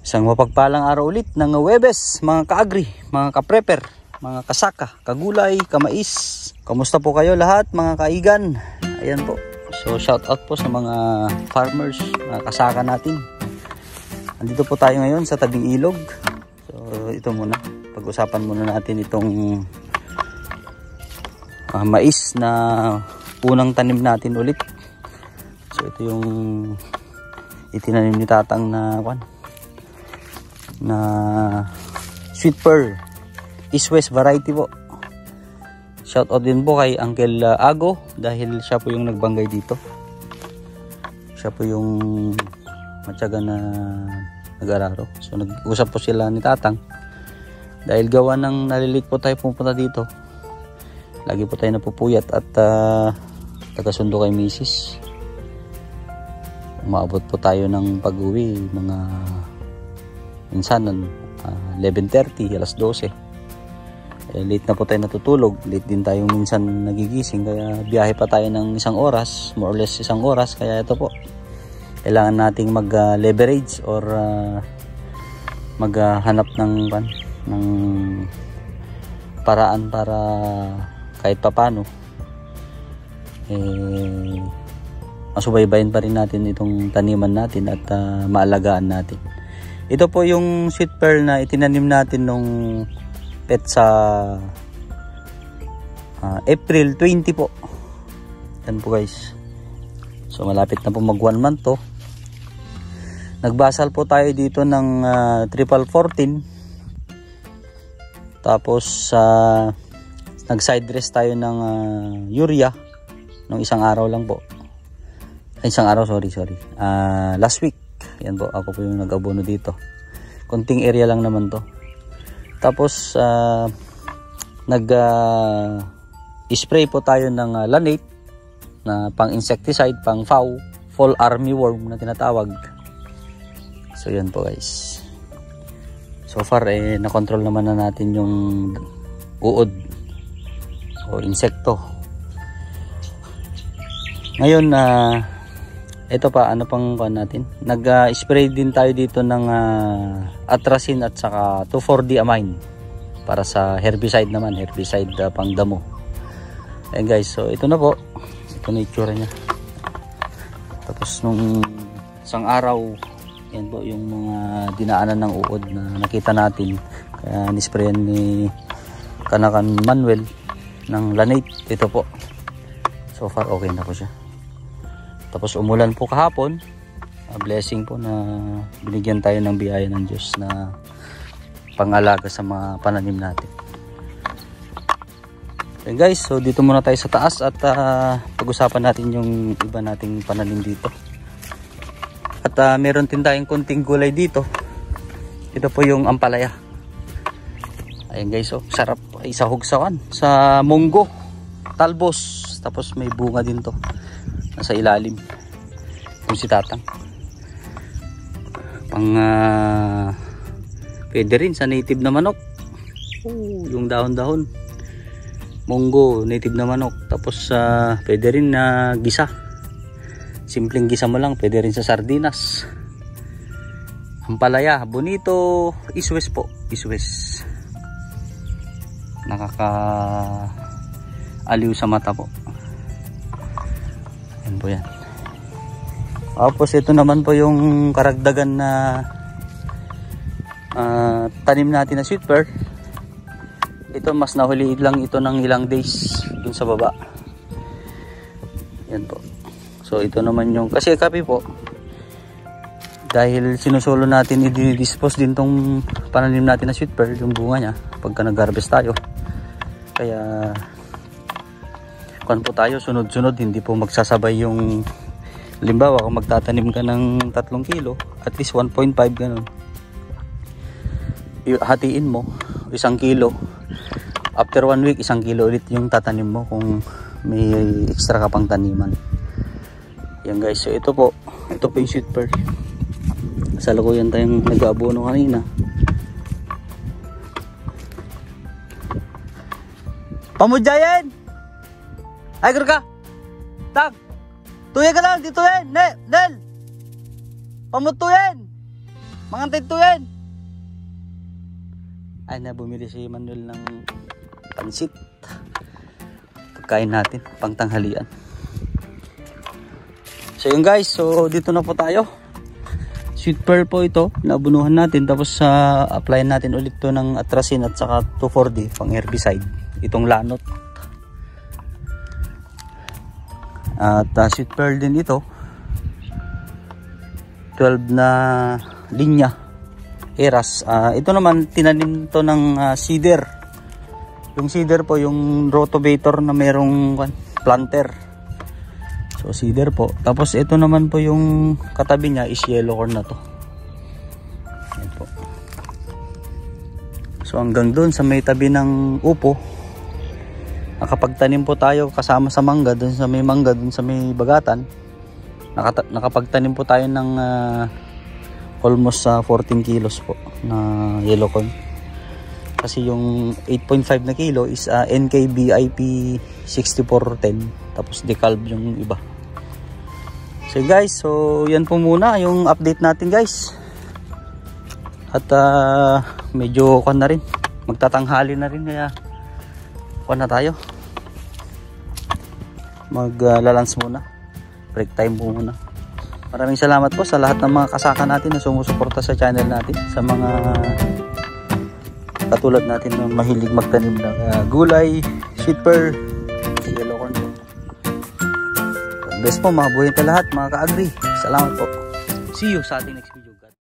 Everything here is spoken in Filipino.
Isang mapagpalang araw ulit ng Huwebes, mga ka-agri, mga ka-prepper, mga kasaka, kagulay, kamais. Kamusta po kayo lahat mga kaigan? Ayan po. So shout out po sa mga farmers, mga kasaka natin. Andito po tayo ngayon sa tabing ilog. So ito muna, pag-usapan muna natin itong mais na unang tanim natin ulit. So ito yung itinanim ni Tatang na sweet pearl East West variety po. Shout out din po kay Uncle Ago dahil siya po yung nagbanggay dito. Siya po yung matyaga na nag-araro. So nag-usap po sila ni Tatang dahil gawa ng nalilit po tayo pumunta dito. Lagi po tayo napupuyat at tagasundo kay Mrs. Umabot po tayo ng pag-uwi mga minsan 11:30, alas 12. Late na po tayo natutulog, late din tayo minsan nagigising, kaya biyahe pa tayo ng isang oras, more or less isang oras. Kaya ito po, kailangan nating mag-leverage or maghanap ng paraan para kahit papano masubaybayin pa rin natin itong taniman natin at maalagaan natin. Ito po yung sweet pearl na itinanim natin nung sa April 20 po. Yan po guys. So malapit na po mag 1 month to. Nagbasal po tayo dito ng triple 14. Tapos nag side dress tayo ng urea nung isang araw lang po. Isang araw, sorry. Last week. Yan po, ako po yung nag-abono dito. Konting area lang naman to. Tapos nag-spray po tayo ng Lanate na pang insecticide, pang fall armyworm na tinatawag. So yan po guys. So far na-control naman na natin yung uod o insekto. Ngayon ito pa, ano pang kuha natin? Nag-spray din tayo dito ng atrazine at saka 2,4-diamine para sa herbicide naman, herbicide pang damo. Ayan guys, so ito na po. Ito na itsura niya. Tapos nung isang araw, yan po yung mga dinaanan ng uod na nakita natin. Kaya nisprayan ni Kanakan Manuel ng Lanate. Ito po. So far okay na po siya. Tapos umulan po kahapon, blessing po na binigyan tayo ng biyaya ng Diyos na pangalaga sa mga pananim natin. Okay guys, so dito muna tayo sa taas at pag-usapan natin yung iba nating pananim dito. At meron din tayong konting gulay dito. Ito po yung ampalaya. Ayan guys, so sarap isahog sa munggo, talbos, tapos may bunga din to. Nasa ilalim kung si Tatang pwede rin sa native na manok. Yung dahon-dahon munggo, native na manok. Tapos pwede rin na gisa, simpleng gisa mo lang. Pwede rin sa sardinas. Ampalaya, bonito, East West po, East West. Nakaka-aliw sa mata po. Yan po yan. Tapos ito naman po yung karagdagan na tanim natin na sweet pearl. Ito mas nahuli lang ito ng ilang days dun sa baba. Yan po. So ito naman yung, kasi kape po, dahil sinusulo natin, i-dispose din tong pananim natin na sweet pearl, yung bunga niya pagka nag-harvest tayo. Kaya kung po tayo sunod-sunod, hindi po magsasabay yung, halimbawa kung magtatanim ka ng 3 kilo, at least 1.5 ganun, hatiin mo 1 kilo, after 1 week 1 kilo ulit yung tatanim mo kung may extra ka pang taniman. Yan guys, so ito po yung sweet pearl. Sa lukuyan tayong nag-aabono kanina. Pamudyayan! Ay, ka! Tag! Tuya ka lang! Dito yan! Nel! Pamutuyan! Mga tito yan. Ay na, bumili si Manuel ng pansit. Pagkain natin, pang tanghalian. So yun guys, so dito na po tayo. Sweet pearl po ito, nabunuhan natin. Tapos apply natin ulit to ng atracin at saka 2,4-D pang herbicide. Itong lanot. At sweet pearl din ito. 12 na linya. Eras. Ito naman tinanim to ng cedar. Yung cedar po, yung rotavator na merong planter. So cedar po. Tapos ito naman po yung katabi niya is yellow corn na to. Ayan po. So hanggang doon sa may tabi ng upo, nakapagtanim po tayo kasama sa mangga, doon sa may bagatan. Nakapagtanim po tayo ng almost 14 kilos po na yellow corn. Kasi yung 8.5 na kilo is NKBIP 6410. Tapos decalb yung iba. So guys, so yan po muna yung update natin guys. At medyo na rin. Magtatanghali na rin kaya na tayo. Maglalans muna. Break time po muna. Maraming salamat po sa lahat ng mga kasaka natin na sumusuporta sa channel natin. Sa mga katulad natin na mahilig magtanim ng gulay, sweet pearl, yellow corn po. God bless po, mga buhay na lahat, mga ka-agri. Salamat po. See you sa ating next